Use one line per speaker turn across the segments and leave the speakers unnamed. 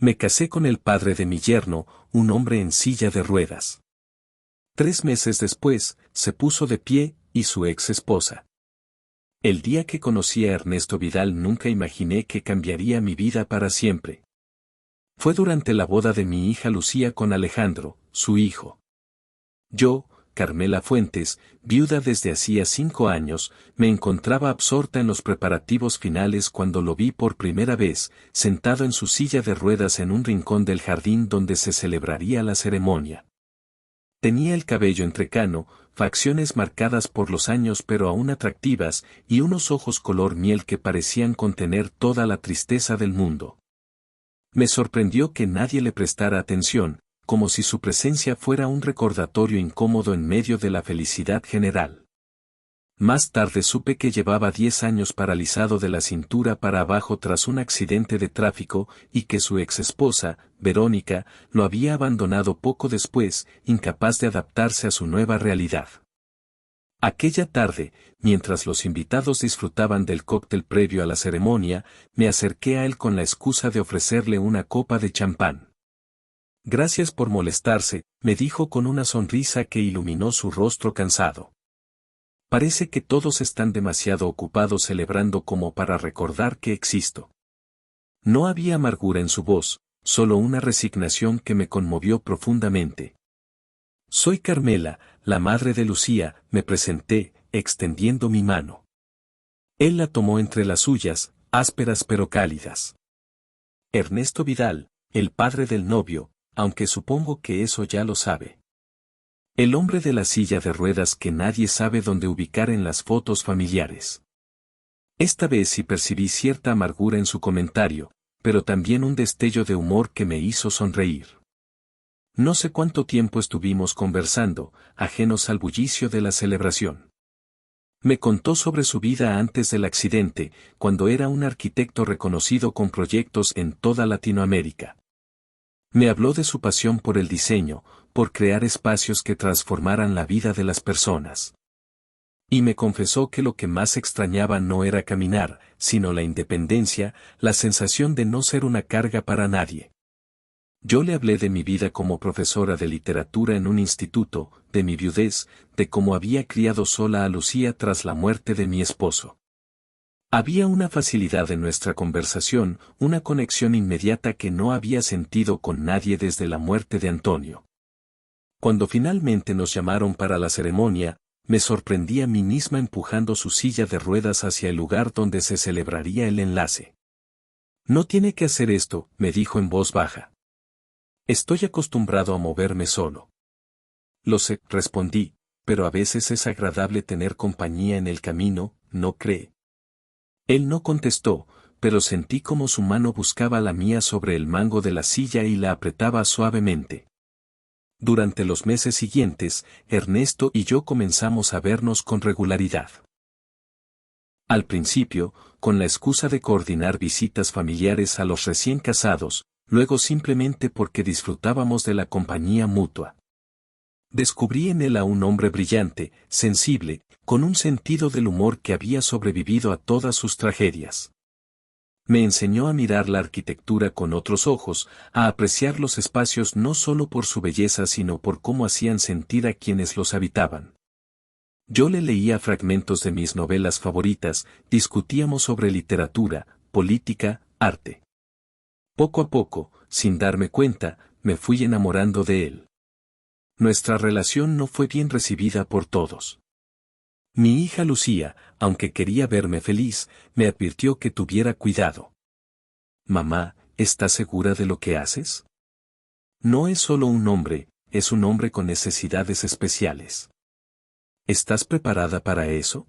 Me casé con el padre de mi yerno, un hombre en silla de ruedas. 3 meses después, se puso de pie, y su ex esposa. El día que conocí a Ernesto Vidal nunca imaginé que cambiaría mi vida para siempre. Fue durante la boda de mi hija Lucía con Alejandro, su hijo. Yo, Carmela Fuentes, viuda desde hacía 5 años, me encontraba absorta en los preparativos finales cuando lo vi por primera vez, sentado en su silla de ruedas en un rincón del jardín donde se celebraría la ceremonia. Tenía el cabello entrecano, facciones marcadas por los años pero aún atractivas, y unos ojos color miel que parecían contener toda la tristeza del mundo. Me sorprendió que nadie le prestara atención, como si su presencia fuera un recordatorio incómodo en medio de la felicidad general. Más tarde supe que llevaba 10 años paralizado de la cintura para abajo tras un accidente de tráfico y que su exesposa, Verónica, lo había abandonado poco después, incapaz de adaptarse a su nueva realidad. Aquella tarde, mientras los invitados disfrutaban del cóctel previo a la ceremonia, me acerqué a él con la excusa de ofrecerle una copa de champán. Gracias por molestarse, me dijo con una sonrisa que iluminó su rostro cansado. Parece que todos están demasiado ocupados celebrando como para recordar que existo. No había amargura en su voz, solo una resignación que me conmovió profundamente. Soy Carmela, la madre de Lucía, me presenté, extendiendo mi mano. Él la tomó entre las suyas, ásperas pero cálidas. Ernesto Vidal, el padre del novio, aunque supongo que eso ya lo sabe. El hombre de la silla de ruedas que nadie sabe dónde ubicar en las fotos familiares. Esta vez sí percibí cierta amargura en su comentario, pero también un destello de humor que me hizo sonreír. No sé cuánto tiempo estuvimos conversando, ajenos al bullicio de la celebración. Me contó sobre su vida antes del accidente, cuando era un arquitecto reconocido con proyectos en toda Latinoamérica. Me habló de su pasión por el diseño, por crear espacios que transformaran la vida de las personas. Y me confesó que lo que más extrañaba no era caminar, sino la independencia, la sensación de no ser una carga para nadie. Yo le hablé de mi vida como profesora de literatura en un instituto, de mi viudez, de cómo había criado sola a Lucía tras la muerte de mi esposo. Había una facilidad en nuestra conversación, una conexión inmediata que no había sentido con nadie desde la muerte de Antonio. Cuando finalmente nos llamaron para la ceremonia, me sorprendí a mí misma empujando su silla de ruedas hacia el lugar donde se celebraría el enlace. No tiene que hacer esto, me dijo en voz baja. Estoy acostumbrado a moverme solo. Lo sé, respondí, pero a veces es agradable tener compañía en el camino, ¿no cree? Él no contestó, pero sentí como su mano buscaba la mía sobre el mango de la silla y la apretaba suavemente. Durante los meses siguientes, Ernesto y yo comenzamos a vernos con regularidad. Al principio, con la excusa de coordinar visitas familiares a los recién casados, luego simplemente porque disfrutábamos de la compañía mutua. Descubrí en él a un hombre brillante, sensible, con un sentido del humor que había sobrevivido a todas sus tragedias. Me enseñó a mirar la arquitectura con otros ojos, a apreciar los espacios no solo por su belleza sino por cómo hacían sentir a quienes los habitaban. Yo le leía fragmentos de mis novelas favoritas, discutíamos sobre literatura, política, arte. Poco a poco, sin darme cuenta, me fui enamorando de él. Nuestra relación no fue bien recibida por todos. Mi hija Lucía, aunque quería verme feliz, me advirtió que tuviera cuidado. Mamá, ¿estás segura de lo que haces? No es solo un hombre, es un hombre con necesidades especiales. ¿Estás preparada para eso?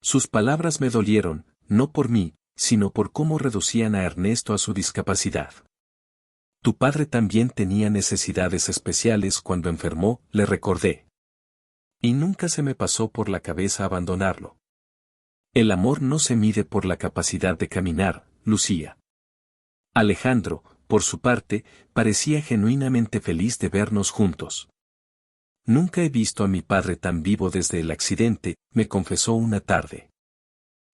Sus palabras me dolieron, no por mí, sino por cómo reducían a Ernesto a su discapacidad. Tu padre también tenía necesidades especiales cuando enfermó, le recordé. Y nunca se me pasó por la cabeza abandonarlo. El amor no se mide por la capacidad de caminar, Lucía. Alejandro, por su parte, parecía genuinamente feliz de vernos juntos. Nunca he visto a mi padre tan vivo desde el accidente, me confesó una tarde.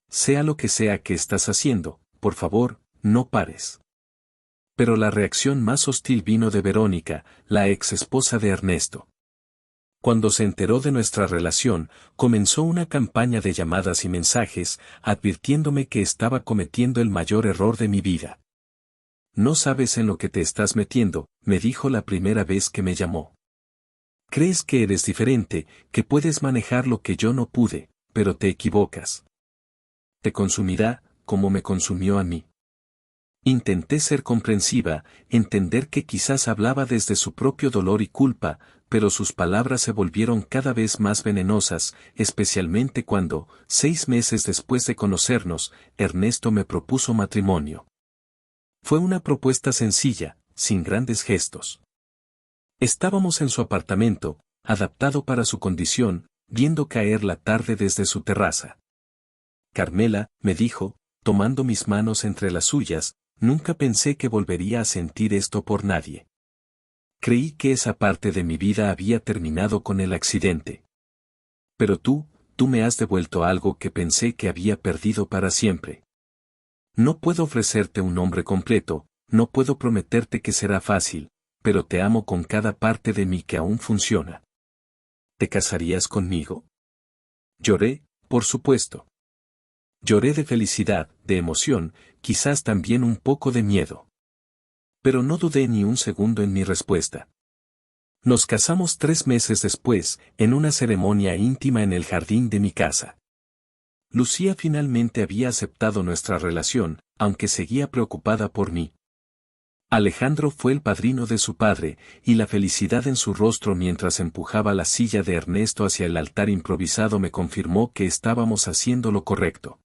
Sea lo que sea que estás haciendo, por favor, no pares. Pero la reacción más hostil vino de Verónica, la ex esposa de Ernesto. Cuando se enteró de nuestra relación, comenzó una campaña de llamadas y mensajes, advirtiéndome que estaba cometiendo el mayor error de mi vida. No sabes en lo que te estás metiendo, me dijo la primera vez que me llamó. Crees que eres diferente, que puedes manejar lo que yo no pude, pero te equivocas. Te consumirá, como me consumió a mí. Intenté ser comprensiva, entender que quizás hablaba desde su propio dolor y culpa, pero sus palabras se volvieron cada vez más venenosas, especialmente cuando, 6 meses después de conocernos, Ernesto me propuso matrimonio. Fue una propuesta sencilla, sin grandes gestos. Estábamos en su apartamento, adaptado para su condición, viendo caer la tarde desde su terraza. Carmela, me dijo, tomando mis manos entre las suyas, nunca pensé que volvería a sentir esto por nadie. Creí que esa parte de mi vida había terminado con el accidente. Pero tú me has devuelto algo que pensé que había perdido para siempre. No puedo ofrecerte un hombre completo, no puedo prometerte que será fácil, pero te amo con cada parte de mí que aún funciona. ¿Te casarías conmigo? Lloré, por supuesto. Lloré de felicidad, de emoción, quizás también un poco de miedo. Pero no dudé ni un segundo en mi respuesta. Nos casamos 3 meses después, en una ceremonia íntima en el jardín de mi casa. Lucía finalmente había aceptado nuestra relación, aunque seguía preocupada por mí. Alejandro fue el padrino de su padre, y la felicidad en su rostro mientras empujaba la silla de Ernesto hacia el altar improvisado me confirmó que estábamos haciendo lo correcto.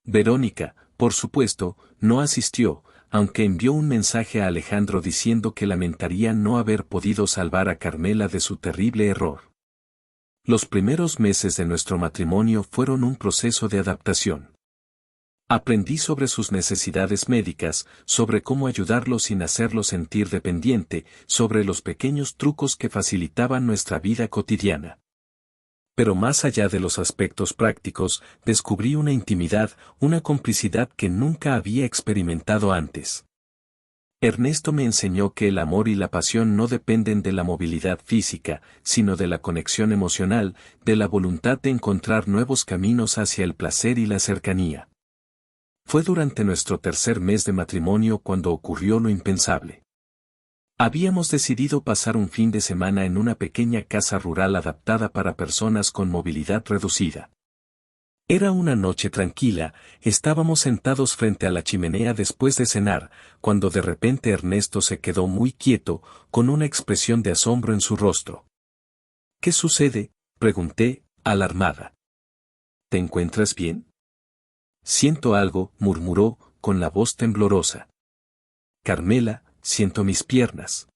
Verónica, por supuesto, no asistió, aunque envió un mensaje a Alejandro diciendo que lamentaría no haber podido salvar a Carmela de su terrible error. Los primeros meses de nuestro matrimonio fueron un proceso de adaptación. Aprendí sobre sus necesidades médicas, sobre cómo ayudarlo sin hacerlo sentir dependiente, sobre los pequeños trucos que facilitaban nuestra vida cotidiana. Pero más allá de los aspectos prácticos, descubrí una intimidad, una complicidad que nunca había experimentado antes. Ernesto me enseñó que el amor y la pasión no dependen de la movilidad física, sino de la conexión emocional, de la voluntad de encontrar nuevos caminos hacia el placer y la cercanía. Fue durante nuestro 3er mes de matrimonio cuando ocurrió lo impensable. Habíamos decidido pasar un fin de semana en una pequeña casa rural adaptada para personas con movilidad reducida. Era una noche tranquila, estábamos sentados frente a la chimenea después de cenar, cuando de repente Ernesto se quedó muy quieto, con una expresión de asombro en su rostro. ¿Qué sucede?, pregunté, alarmada. ¿Te encuentras bien? Siento algo, murmuró, con la voz temblorosa. Carmela, siento mis piernas.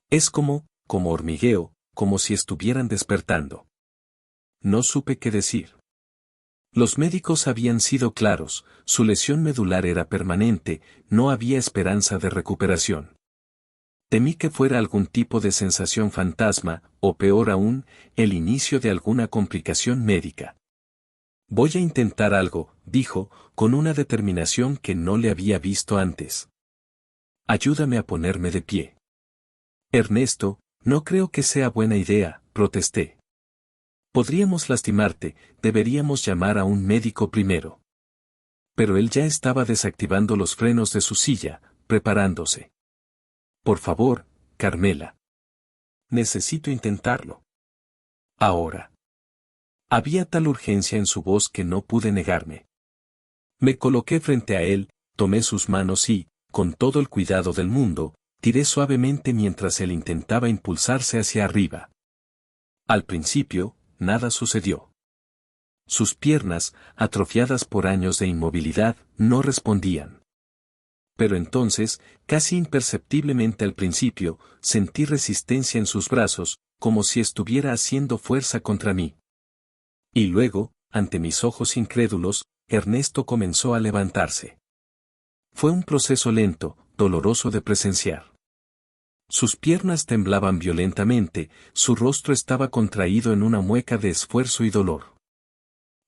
Es como hormigueo, como si estuvieran despertando. No supe qué decir. Los médicos habían sido claros, su lesión medular era permanente, no había esperanza de recuperación. Temí que fuera algún tipo de sensación fantasma, o peor aún, el inicio de alguna complicación médica. Voy a intentar algo, dijo, con una determinación que no le había visto antes. Ayúdame a ponerme de pie. Ernesto, no creo que sea buena idea, protesté. Podríamos lastimarte, deberíamos llamar a un médico primero. Pero él ya estaba desactivando los frenos de su silla, preparándose. Por favor, Carmela. Necesito intentarlo. Ahora. Había tal urgencia en su voz que no pude negarme. Me coloqué frente a él, tomé sus manos y, con todo el cuidado del mundo, tiré suavemente mientras él intentaba impulsarse hacia arriba. Al principio, nada sucedió. Sus piernas, atrofiadas por años de inmovilidad, no respondían. Pero entonces, casi imperceptiblemente al principio, sentí resistencia en sus brazos, como si estuviera haciendo fuerza contra mí. Y luego, ante mis ojos incrédulos, Ernesto comenzó a levantarse. Fue un proceso lento, doloroso de presenciar. Sus piernas temblaban violentamente, su rostro estaba contraído en una mueca de esfuerzo y dolor.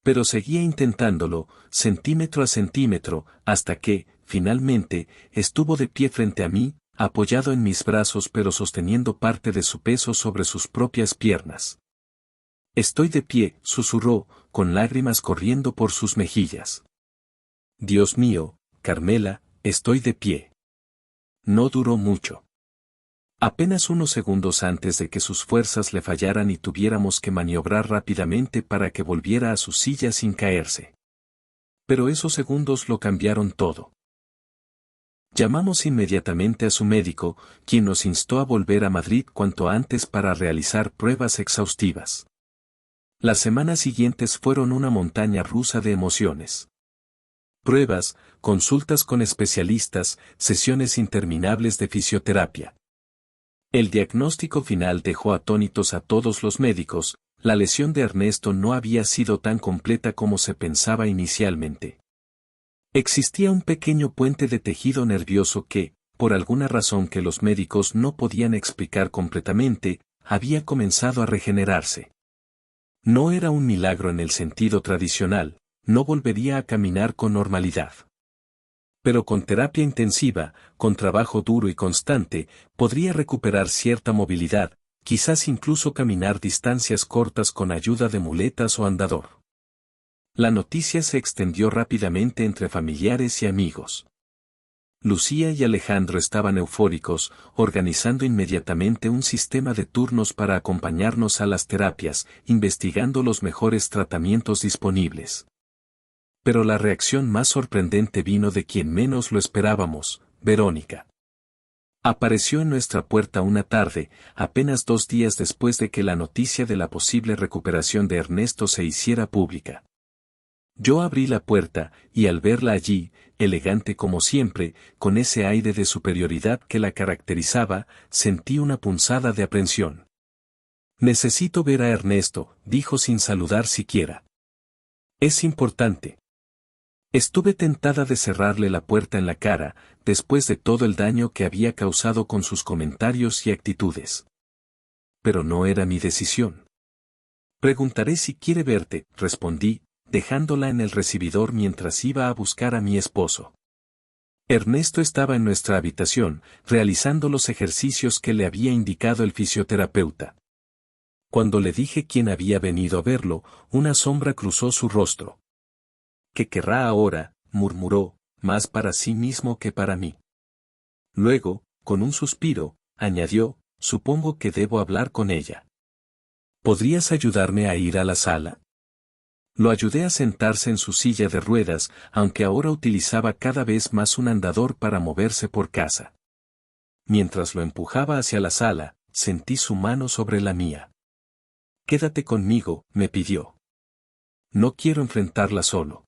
Pero seguía intentándolo, centímetro a centímetro, hasta que, finalmente, estuvo de pie frente a mí, apoyado en mis brazos pero sosteniendo parte de su peso sobre sus propias piernas. Estoy de pie, susurró, con lágrimas corriendo por sus mejillas. Dios mío, Carmela, estoy de pie. No duró mucho. Apenas unos segundos antes de que sus fuerzas le fallaran y tuviéramos que maniobrar rápidamente para que volviera a su silla sin caerse. Pero esos segundos lo cambiaron todo. Llamamos inmediatamente a su médico, quien nos instó a volver a Madrid cuanto antes para realizar pruebas exhaustivas. Las semanas siguientes fueron una montaña rusa de emociones. Pruebas, consultas con especialistas, sesiones interminables de fisioterapia. El diagnóstico final dejó atónitos a todos los médicos. La lesión de Ernesto no había sido tan completa como se pensaba inicialmente. Existía un pequeño puente de tejido nervioso que, por alguna razón que los médicos no podían explicar completamente, había comenzado a regenerarse. No era un milagro en el sentido tradicional, no volvería a caminar con normalidad. Pero con terapia intensiva, con trabajo duro y constante, podría recuperar cierta movilidad, quizás incluso caminar distancias cortas con ayuda de muletas o andador. La noticia se extendió rápidamente entre familiares y amigos. Lucía y Alejandro estaban eufóricos, organizando inmediatamente un sistema de turnos para acompañarnos a las terapias, investigando los mejores tratamientos disponibles. Pero la reacción más sorprendente vino de quien menos lo esperábamos, Verónica. Apareció en nuestra puerta una tarde, apenas 2 días después de que la noticia de la posible recuperación de Ernesto se hiciera pública. Yo abrí la puerta, y al verla allí, elegante como siempre, con ese aire de superioridad que la caracterizaba, sentí una punzada de aprensión. Necesito ver a Ernesto, dijo sin saludar siquiera. Es importante. Estuve tentada de cerrarle la puerta en la cara, después de todo el daño que había causado con sus comentarios y actitudes. Pero no era mi decisión. Preguntaré si quiere verte, respondí, dejándola en el recibidor mientras iba a buscar a mi esposo. Ernesto estaba en nuestra habitación, realizando los ejercicios que le había indicado el fisioterapeuta. Cuando le dije quién había venido a verlo, una sombra cruzó su rostro. ¿Qué querrá ahora?, murmuró, más para sí mismo que para mí. Luego, con un suspiro, añadió, supongo que debo hablar con ella. ¿Podrías ayudarme a ir a la sala? Lo ayudé a sentarse en su silla de ruedas, aunque ahora utilizaba cada vez más un andador para moverse por casa. Mientras lo empujaba hacia la sala, sentí su mano sobre la mía. Quédate conmigo, me pidió. No quiero enfrentarla solo.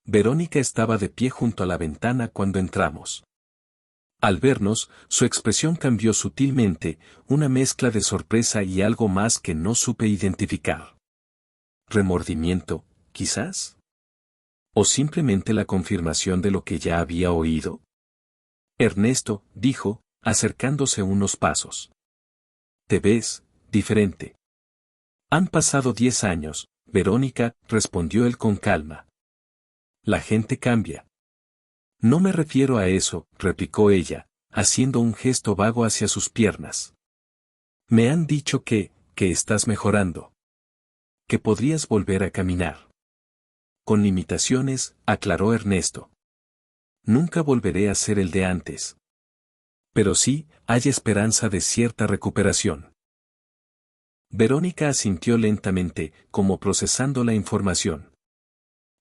Verónica estaba de pie junto a la ventana cuando entramos. Al vernos, su expresión cambió sutilmente, una mezcla de sorpresa y algo más que no supe identificar. ¿Remordimiento, quizás? ¿O simplemente la confirmación de lo que ya había oído? Ernesto, dijo, acercándose unos pasos. Te ves diferente. Han pasado 10 años, Verónica, respondió él con calma. La gente cambia. No me refiero a eso, replicó ella, haciendo un gesto vago hacia sus piernas. Me han dicho que estás mejorando. Que podrías volver a caminar. Con limitaciones, aclaró Ernesto. Nunca volveré a ser el de antes. Pero sí, hay esperanza de cierta recuperación. Verónica asintió lentamente, como procesando la información.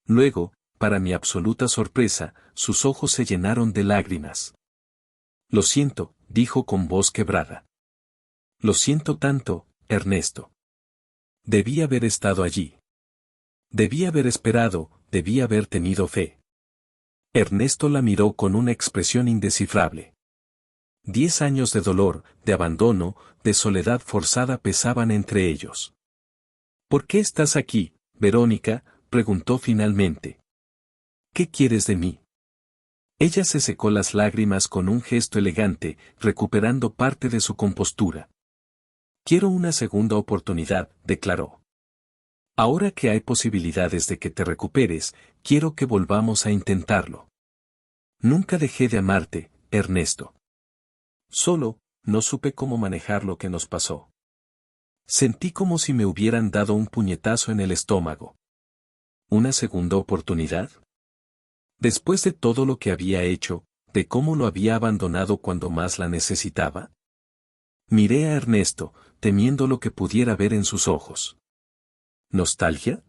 Luego, para mi absoluta sorpresa, sus ojos se llenaron de lágrimas. Lo siento, dijo con voz quebrada. Lo siento tanto, Ernesto. Debí haber estado allí. Debí haber esperado, debí haber tenido fe. Ernesto la miró con una expresión indescifrable. 10 años de dolor, de abandono, de soledad forzada pesaban entre ellos. ¿Por qué estás aquí, Verónica?, preguntó finalmente. ¿Qué quieres de mí? Ella se secó las lágrimas con un gesto elegante, recuperando parte de su compostura. Quiero una segunda oportunidad, declaró. Ahora que hay posibilidades de que te recuperes, quiero que volvamos a intentarlo. Nunca dejé de amarte, Ernesto. Solo, no supe cómo manejar lo que nos pasó. Sentí como si me hubieran dado un puñetazo en el estómago. ¿Una segunda oportunidad? Después de todo lo que había hecho, de cómo lo había abandonado cuando más la necesitaba. Miré a Ernesto, temiendo lo que pudiera ver en sus ojos. ¿Nostalgia?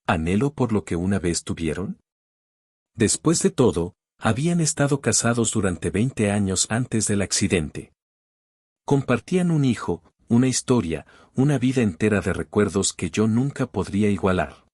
¿Anhelo por lo que una vez tuvieron? Después de todo, habían estado casados durante 20 años antes del accidente. Compartían un hijo, una historia, una vida entera de recuerdos que yo nunca podría igualar.